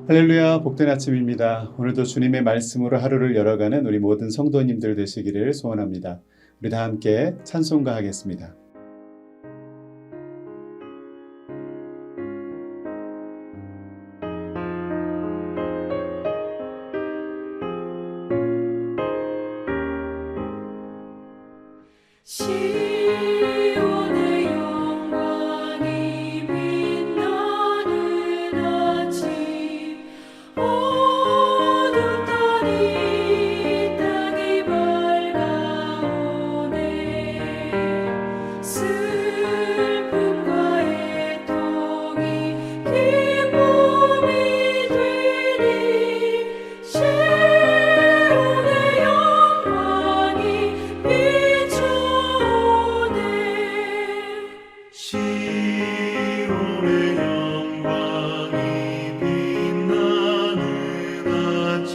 할렐루야, 복된 아침입니다. 오늘도 주님의 말씀으로 하루를 열어가는 우리 모든 성도님들 되시기를 소원합니다. 우리 다 함께 찬송가 하겠습니다. 시온의 영광이 빛나는 아침, 어둡더니 땅이 밝아오네. 슬픔과 애통이 기쁨이 되니 시온의 영광이 비춰오네. 시온의 영광이 빛나는 아침,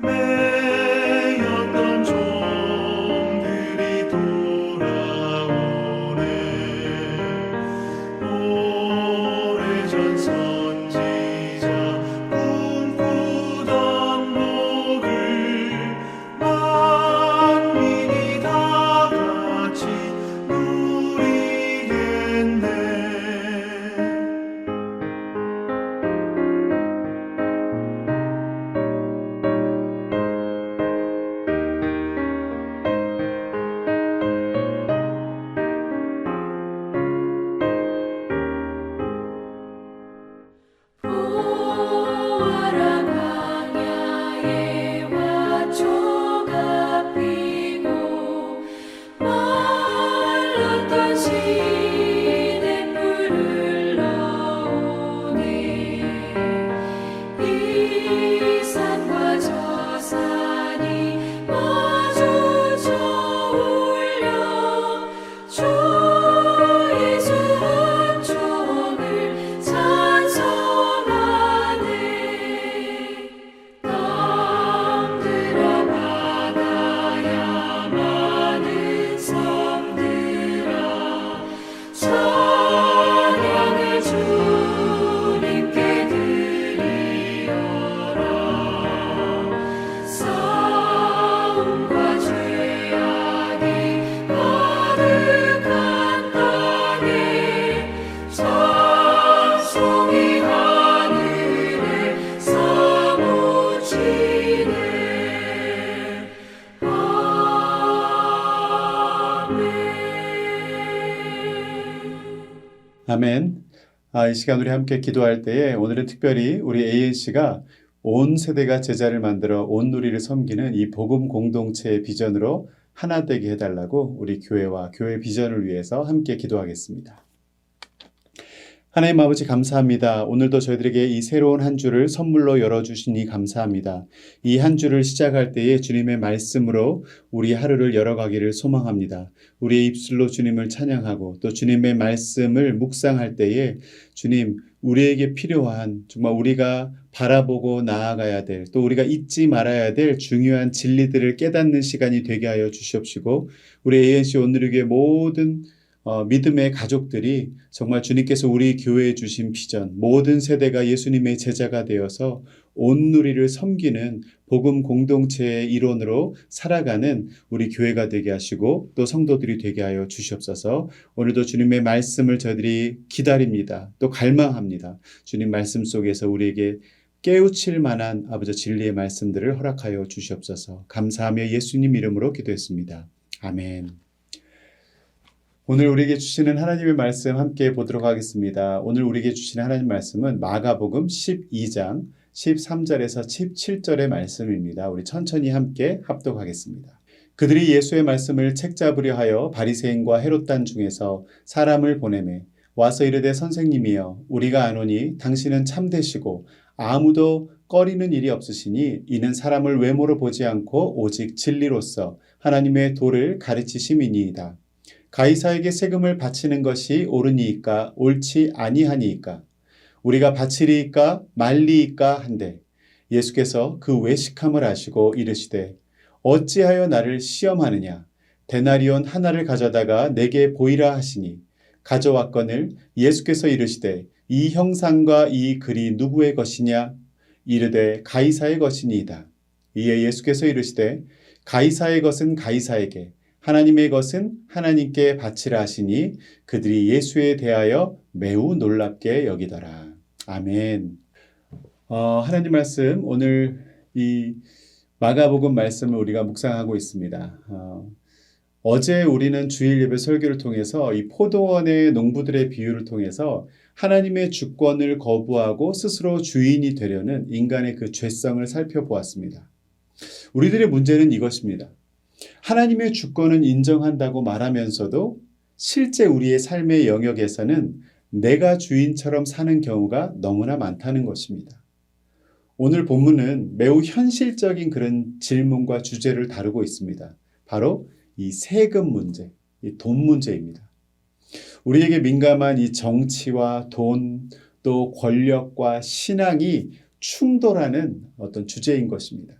매였던 종들이 돌아오네. 오래전 선지자 꿈꾸던 복을 만민이 다 같이 누리겠네. 보아라 광야에 화초가 피고 말랐던 시냇물을 흘러오네. 이 산과 저 산이 마주쳐 울려 주 예수 은총을 찬송하네. 땅들아 바다야 많은 섬들아 찬양을 주님께 드리어라. 싸움과 죄악이 가득한 땅에 찬송이 하늘에 사무치네. 아멘. 이 시간 우리 함께 기도할 때에 오늘은 특별히 우리 ANC가 온 세대가 제자를 만들어 온 누리를 섬기는 이 복음 공동체의 비전으로 하나 되게 해달라고 우리 교회와 교회 비전을 위해서 함께 기도하겠습니다. 하나님 아버지 감사합니다. 오늘도 저희들에게 이 새로운 한 주를 선물로 열어주시니 감사합니다. 이 한 주를 시작할 때에 주님의 말씀으로 우리 하루를 열어가기를 소망합니다. 우리의 입술로 주님을 찬양하고 또 주님의 말씀을 묵상할 때에 주님 우리에게 필요한 정말 우리가 바라보고 나아가야 될 또 우리가 잊지 말아야 될 중요한 진리들을 깨닫는 시간이 되게 하여 주시옵시고 우리 ANC 온누리교회 모든 믿음의 가족들이 정말 주님께서 우리 교회에 주신 비전, 모든 세대가 예수님의 제자가 되어서 온누리를 섬기는 복음 공동체의 일원으로 살아가는 우리 교회가 되게 하시고 또 성도들이 되게 하여 주시옵소서. 오늘도 주님의 말씀을 저희들이 기다립니다. 또 갈망합니다. 주님 말씀 속에서 우리에게 깨우칠 만한 아버지 진리의 말씀들을 허락하여 주시옵소서. 감사하며 예수님 이름으로 기도했습니다. 아멘. 오늘 우리에게 주시는 하나님의 말씀 함께 보도록 하겠습니다. 오늘 우리에게 주시는 하나님 말씀은 마가복음 12장 13절에서 17절의 말씀입니다. 우리 천천히 함께 합독하겠습니다. 그들이 예수의 말씀을 책잡으려 하여 바리새인과 헤롯단 중에서 사람을 보내매 와서 이르되 선생님이여 우리가 아노니 당신은 참되시고 아무도 꺼리는 일이 없으시니 이는 사람을 외모로 보지 않고 오직 진리로서 하나님의 도를 가르치심이니이다. 가이사에게 세금을 바치는 것이 옳으니이까 옳지 아니하니이까 우리가 바치리이까 말리이까 한데 예수께서 그 외식함을 아시고 이르시되 어찌하여 나를 시험하느냐 데나리온 하나를 가져다가 내게 보이라 하시니 가져왔거늘 예수께서 이르시되 이 형상과 이 글이 누구의 것이냐 이르되 가이사의 것이니이다. 이에 예수께서 이르시되 가이사의 것은 가이사에게 하나님의 것은 하나님께 바치라 하시니 그들이 예수에 대하여 매우 놀랍게 여기더라. 아멘. 하나님 말씀 오늘 이 마가복음 말씀을 우리가 묵상하고 있습니다. 어제 우리는 주일 예배 설교를 통해서 이 포도원의 농부들의 비유를 통해서 하나님의 주권을 거부하고 스스로 주인이 되려는 인간의 그 죄성을 살펴보았습니다. 우리들의 문제는 이것입니다. 하나님의 주권은 인정한다고 말하면서도 실제 우리의 삶의 영역에서는 내가 주인처럼 사는 경우가 너무나 많다는 것입니다. 오늘 본문은 매우 현실적인 그런 질문과 주제를 다루고 있습니다. 바로 이 세금 문제, 이 돈 문제입니다. 우리에게 민감한 이 정치와 돈, 또 권력과 신앙이 충돌하는 어떤 주제인 것입니다.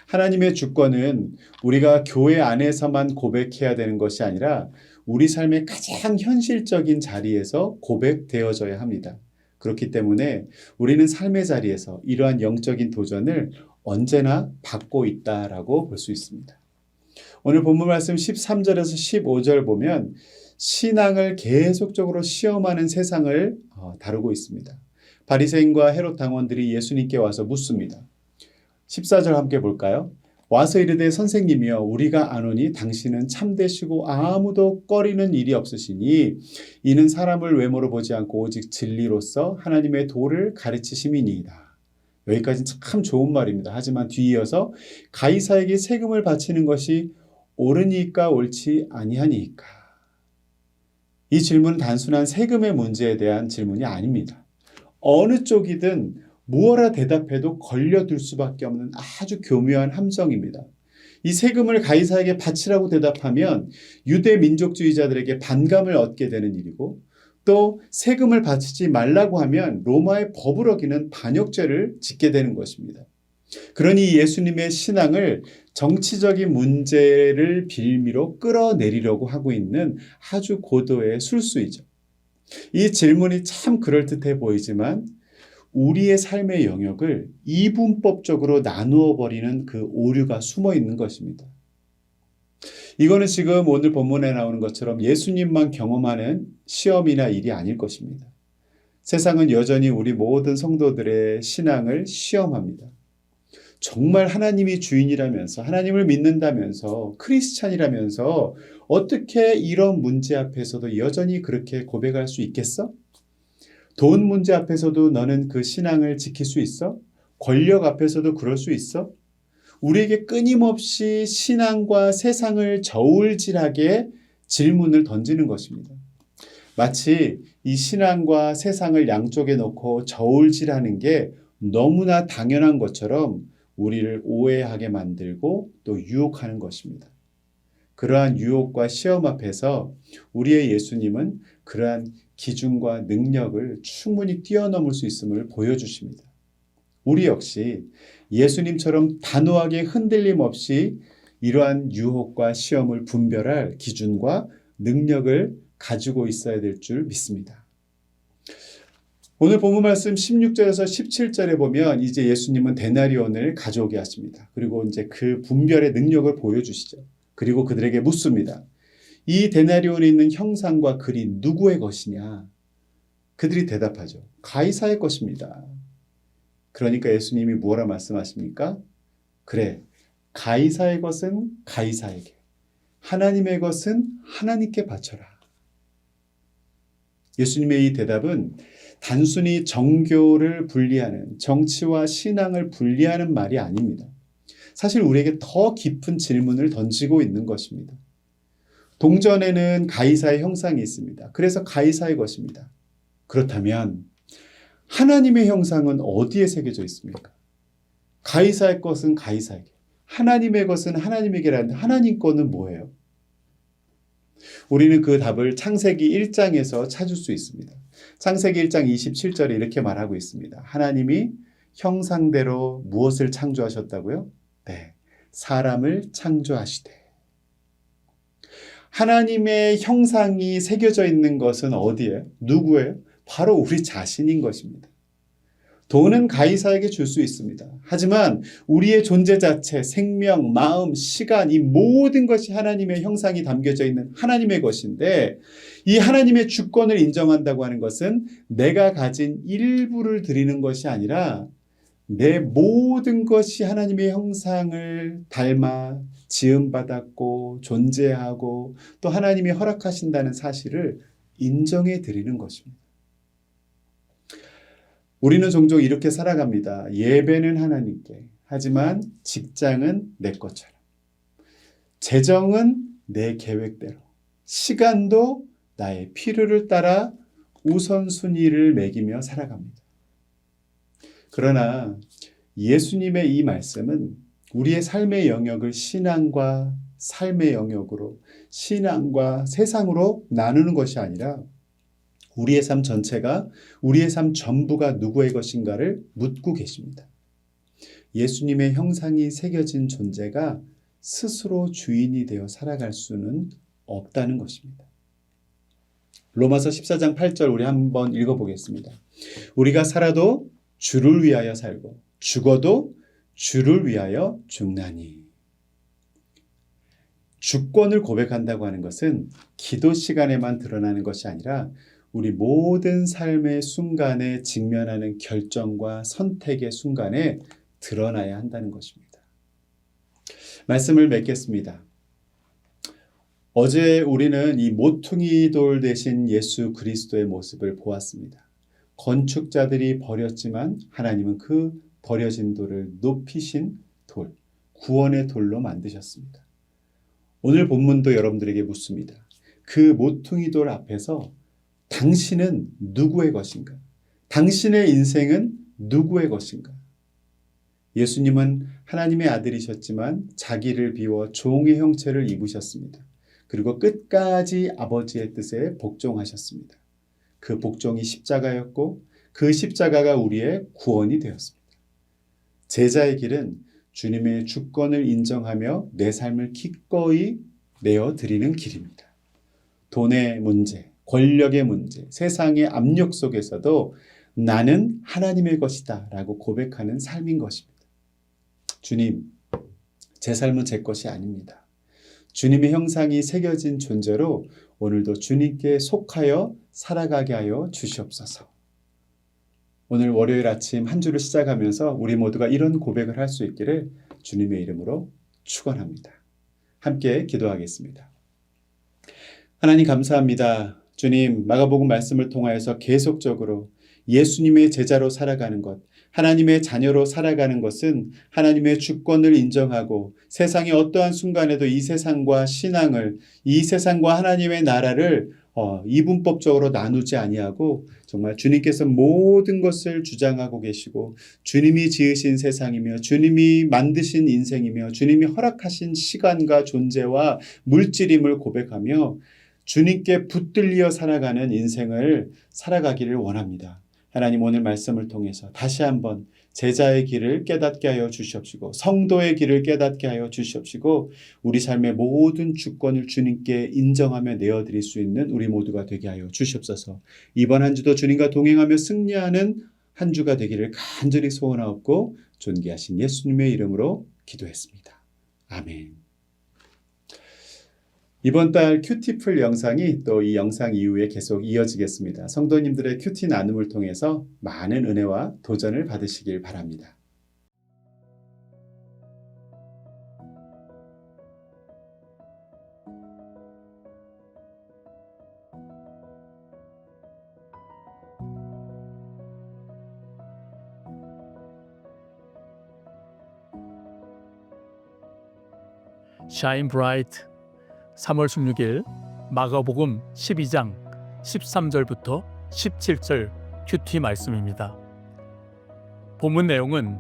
하나님의 주권은 우리가 교회 안에서만 고백해야 되는 것이 아니라 우리 삶의 가장 현실적인 자리에서 고백되어져야 합니다. 그렇기 때문에 우리는 삶의 자리에서 이러한 영적인 도전을 언제나 받고 있다라고 볼 수 있습니다. 오늘 본문 말씀 13절에서 15절 보면 신앙을 계속적으로 시험하는 세상을 다루고 있습니다. 바리새인과 헤롯 당원들이 예수님께 와서 묻습니다. 14절 함께 볼까요? 와서 이르되 선생님이여 우리가 아노니 당신은 참되시고 아무도 꺼리는 일이 없으시니 이는 사람을 외모로 보지 않고 오직 진리로서 하나님의 도를 가르치심이니이다. 여기까지는 참 좋은 말입니다. 하지만 뒤이어서 가이사에게 세금을 바치는 것이 옳으니까 옳지 아니하니까. 이 질문은 단순한 세금의 문제에 대한 질문이 아닙니다. 어느 쪽이든 무엇라 대답해도 걸려들 수밖에 없는 아주 교묘한 함정입니다. 이 세금을 가이사에게 바치라고 대답하면 유대 민족주의자들에게 반감을 얻게 되는 일이고 또 세금을 바치지 말라고 하면 로마의 법을 어기는 반역죄를 짓게 되는 것입니다. 그러니 예수님의 신앙을 정치적인 문제를 빌미로 끌어내리려고 하고 있는 아주 고도의 술수이죠. 이 질문이 참 그럴듯해 보이지만 우리의 삶의 영역을 이분법적으로 나누어 버리는 그 오류가 숨어 있는 것입니다. 이거는 지금 오늘 본문에 나오는 것처럼 예수님만 경험하는 시험이나 일이 아닐 것입니다. 세상은 여전히 우리 모든 성도들의 신앙을 시험합니다. 정말 하나님이 주인이라면서 하나님을 믿는다면서 크리스찬이라면서 어떻게 이런 문제 앞에서도 여전히 그렇게 고백할 수 있겠어? 돈 문제 앞에서도 너는 그 신앙을 지킬 수 있어? 권력 앞에서도 그럴 수 있어? 우리에게 끊임없이 신앙과 세상을 저울질하게 질문을 던지는 것입니다. 마치 이 신앙과 세상을 양쪽에 놓고 저울질하는 게 너무나 당연한 것처럼 우리를 오해하게 만들고 또 유혹하는 것입니다. 그러한 유혹과 시험 앞에서 우리의 예수님은 그러한 기준과 능력을 충분히 뛰어넘을 수 있음을 보여주십니다. 우리 역시 예수님처럼 단호하게 흔들림 없이 이러한 유혹과 시험을 분별할 기준과 능력을 가지고 있어야 될 줄 믿습니다. 오늘 본문 말씀 16절에서 17절에 보면 이제 예수님은 데나리온을 가져오게 하십니다. 그리고 이제 그 분별의 능력을 보여주시죠. 그리고 그들에게 묻습니다. 이 데나리온에 있는 형상과 글이 누구의 것이냐? 그들이 대답하죠. 가이사의 것입니다. 그러니까 예수님이 뭐라 말씀하십니까? 그래, 가이사의 것은 가이사에게, 하나님의 것은 하나님께 바쳐라. 예수님의 이 대답은 단순히 정교를 분리하는, 정치와 신앙을 분리하는 말이 아닙니다. 사실 우리에게 더 깊은 질문을 던지고 있는 것입니다. 동전에는 가이사의 형상이 있습니다. 그래서 가이사의 것입니다. 그렇다면 하나님의 형상은 어디에 새겨져 있습니까? 가이사의 것은 가이사에게, 하나님의 것은 하나님에게라는데 하나님 거는 뭐예요? 우리는 그 답을 창세기 1장에서 찾을 수 있습니다. 창세기 1장 27절에 이렇게 말하고 있습니다. 하나님이 형상대로 무엇을 창조하셨다고요? 네, 사람을 창조하시되. 하나님의 형상이 새겨져 있는 것은 어디예요? 누구예요? 바로 우리 자신인 것입니다. 돈은 가이사에게 줄 수 있습니다. 하지만 우리의 존재 자체, 생명, 마음, 시간, 이 모든 것이 하나님의 형상이 담겨져 있는 하나님의 것인데, 이 하나님의 주권을 인정한다고 하는 것은 내가 가진 일부를 드리는 것이 아니라 내 모든 것이 하나님의 형상을 닮아 지음받았고 존재하고 또 하나님이 허락하신다는 사실을 인정해 드리는 것입니다. 우리는 종종 이렇게 살아갑니다. 예배는 하나님께, 하지만 직장은 내 것처럼, 재정은 내 계획대로, 시간도 나의 필요를 따라 우선순위를 매기며 살아갑니다. 그러나 예수님의 이 말씀은 우리의 삶의 영역을 신앙과 삶의 영역으로, 신앙과 세상으로 나누는 것이 아니라 우리의 삶 전체가, 우리의 삶 전부가 누구의 것인가를 묻고 계십니다. 예수님의 형상이 새겨진 존재가 스스로 주인이 되어 살아갈 수는 없다는 것입니다. 로마서 14장 8절 우리 한번 읽어보겠습니다. 우리가 살아도 주를 위하여 살고 죽어도 주를 위하여 죽나니. 주권을 고백한다고 하는 것은 기도 시간에만 드러나는 것이 아니라 우리 모든 삶의 순간에 직면하는 결정과 선택의 순간에 드러나야 한다는 것입니다. 말씀을 맺겠습니다. 어제 우리는 이 모퉁이 돌 대신 예수 그리스도의 모습을 보았습니다. 건축자들이 버렸지만 하나님은 그 버려진 돌을 높이신 돌, 구원의 돌로 만드셨습니다. 오늘 본문도 여러분들에게 묻습니다. 그 모퉁이 돌 앞에서 당신은 누구의 것인가? 당신의 인생은 누구의 것인가? 예수님은 하나님의 아들이셨지만 자기를 비워 종의 형체를 입으셨습니다. 그리고 끝까지 아버지의 뜻에 복종하셨습니다. 그 복종이 십자가였고 그 십자가가 우리의 구원이 되었습니다. 제자의 길은 주님의 주권을 인정하며 내 삶을 기꺼이 내어드리는 길입니다. 돈의 문제, 권력의 문제, 세상의 압력 속에서도 나는 하나님의 것이다 라고 고백하는 삶인 것입니다. 주님, 제 삶은 제 것이 아닙니다. 주님의 형상이 새겨진 존재로 오늘도 주님께 속하여 살아가게 하여 주시옵소서. 오늘 월요일 아침 한 주를 시작하면서 우리 모두가 이런 고백을 할 수 있기를 주님의 이름으로 축원합니다. 함께 기도하겠습니다. 하나님 감사합니다. 주님, 마가복음 말씀을 통하여서 계속적으로 예수님의 제자로 살아가는 것, 하나님의 자녀로 살아가는 것은 하나님의 주권을 인정하고 세상의 어떠한 순간에도 이 세상과 신앙을, 이 세상과 하나님의 나라를 이분법적으로 나누지 아니하고 정말 주님께서 모든 것을 주장하고 계시고 주님이 지으신 세상이며 주님이 만드신 인생이며 주님이 허락하신 시간과 존재와 물질임을 고백하며 주님께 붙들려 살아가는 인생을 살아가기를 원합니다. 하나님, 오늘 말씀을 통해서 다시 한번 제자의 길을 깨닫게 하여 주시옵시고 성도의 길을 깨닫게 하여 주시옵시고 우리 삶의 모든 주권을 주님께 인정하며 내어드릴 수 있는 우리 모두가 되게 하여 주시옵소서. 이번 한 주도 주님과 동행하며 승리하는 한 주가 되기를 간절히 소원하옵고 존귀하신 예수님의 이름으로 기도했습니다. 아멘. 이번 달 큐티풀 영상이 또 이 영상 이후에 계속 이어지겠습니다. 성도님들의 큐티 나눔을 통해서 많은 은혜와 도전을 받으시길 바랍니다. Shine Bright 3월 16일 마가복음 12장 13절부터 17절 큐티 말씀입니다. 본문 내용은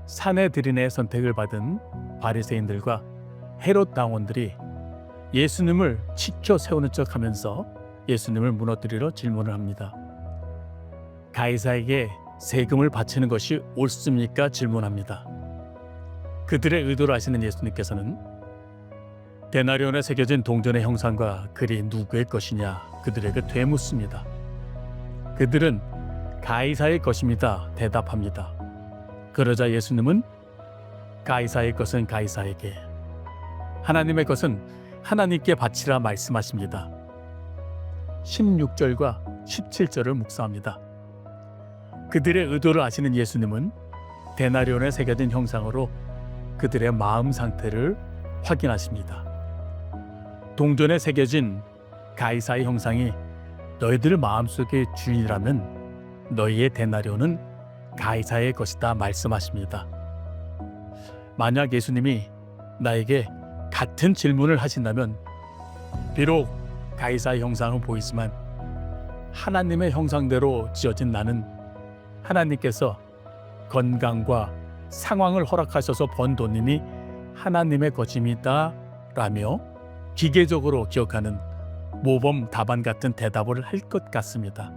산헤드린의 선택을 받은 바리새인들과 헤롯 당원들이 예수님을 치켜 세우는 척하면서 예수님을 무너뜨리러 질문을 합니다. 가이사에게 세금을 바치는 것이 옳습니까? 질문합니다. 그들의 의도를 아시는 예수님께서는 데나리온에 새겨진 동전의 형상과 글이 누구의 것이냐 그들에게 되묻습니다. 그들은 가이사의 것입니다. 대답합니다. 그러자 예수님은 가이사의 것은 가이사에게, 하나님의 것은 하나님께 바치라 말씀하십니다. 16절과 17절을 묵상합니다. 그들의 의도를 아시는 예수님은 데나리온에 새겨진 형상으로 그들의 마음 상태를 확인하십니다. 동전에 새겨진 가이사의 형상이 너희들 마음속의 주인이라면 너희의 데나리온은 가이사의 것이다 말씀하십니다. 만약 예수님이 나에게 같은 질문을 하신다면 비록 가이사의 형상은 보이지만 하나님의 형상대로 지어진 나는 하나님께서 건강과 상황을 허락하셔서 번 돈이니 하나님의 것입니다 라며 기계적으로 기억하는 모범 답안 같은 대답을 할 것 같습니다.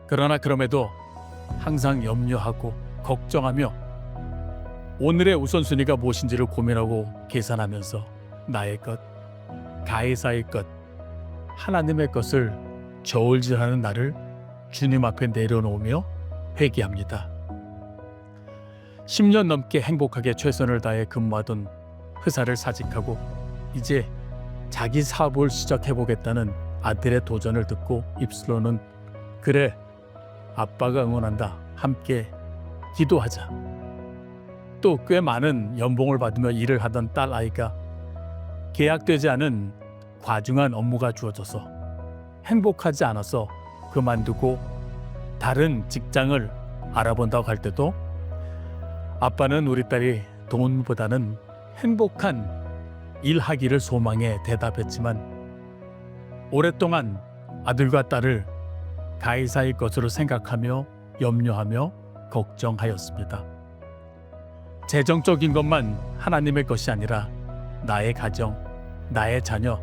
그러나 그럼에도 항상 염려하고 걱정하며 오늘의 우선순위가 무엇인지를 고민하고 계산하면서 나의 것, 가이사의 것, 하나님의 것을 저울질하는 나를 주님 앞에 내려놓으며 회개합니다. 10년 넘게 행복하게 최선을 다해 근무하던 회사를 사직하고 이제 자기 사업을 시작해보겠다는 아들의 도전을 듣고 입술로는 그래, 아빠가 응원한다. 함께 기도하자. 또 꽤 많은 연봉을 받으며 일을 하던 딸 아이가 계약되지 않은 과중한 업무가 주어져서 행복하지 않아서 그만두고 다른 직장을 알아본다고 할 때도 아빠는 우리 딸이 돈보다는 행복한 일하기를 소망해 대답했지만 오랫동안 아들과 딸을 가이사의 것으로 생각하며 염려하며 걱정하였습니다. 재정적인 것만 하나님의 것이 아니라 나의 가정, 나의 자녀,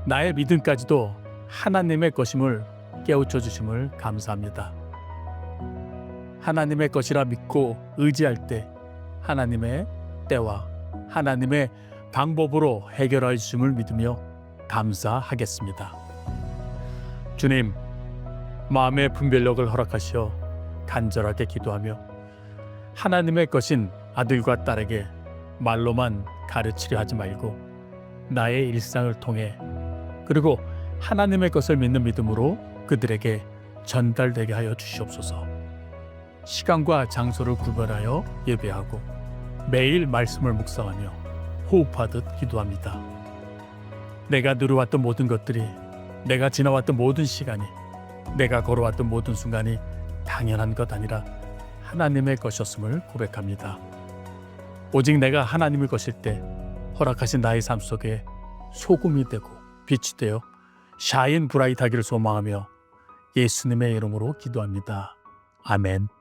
나의 믿음까지도 하나님의 것임을 깨우쳐 주심을 감사합니다. 하나님의 것이라 믿고 의지할 때 하나님의 때와 하나님의 방법으로 해결하여 주심을 믿으며 감사하겠습니다. 주님, 마음의 분별력을 허락하시어 간절하게 기도하며 하나님의 것인 아들과 딸에게 말로만 가르치려 하지 말고 나의 일상을 통해 그리고 하나님의 것을 믿는 믿음으로 그들에게 전달되게 하여 주시옵소서. 시간과 장소를 구별하여 예배하고 매일 말씀을 묵상하며 호흡하듯 기도합니다. 내가 누려왔던 모든 것들이, 내가 지나왔던 모든 시간이, 내가 걸어왔던 모든 순간이 당연한 것 아니라 하나님의 것이었음을 고백합니다. 오직 내가 하나님의 것일 때 허락하신 나의 삶 속에 소금이 되고 빛이 되어 샤인 브라이트하기를 소망하며 예수님의 이름으로 기도합니다. 아멘.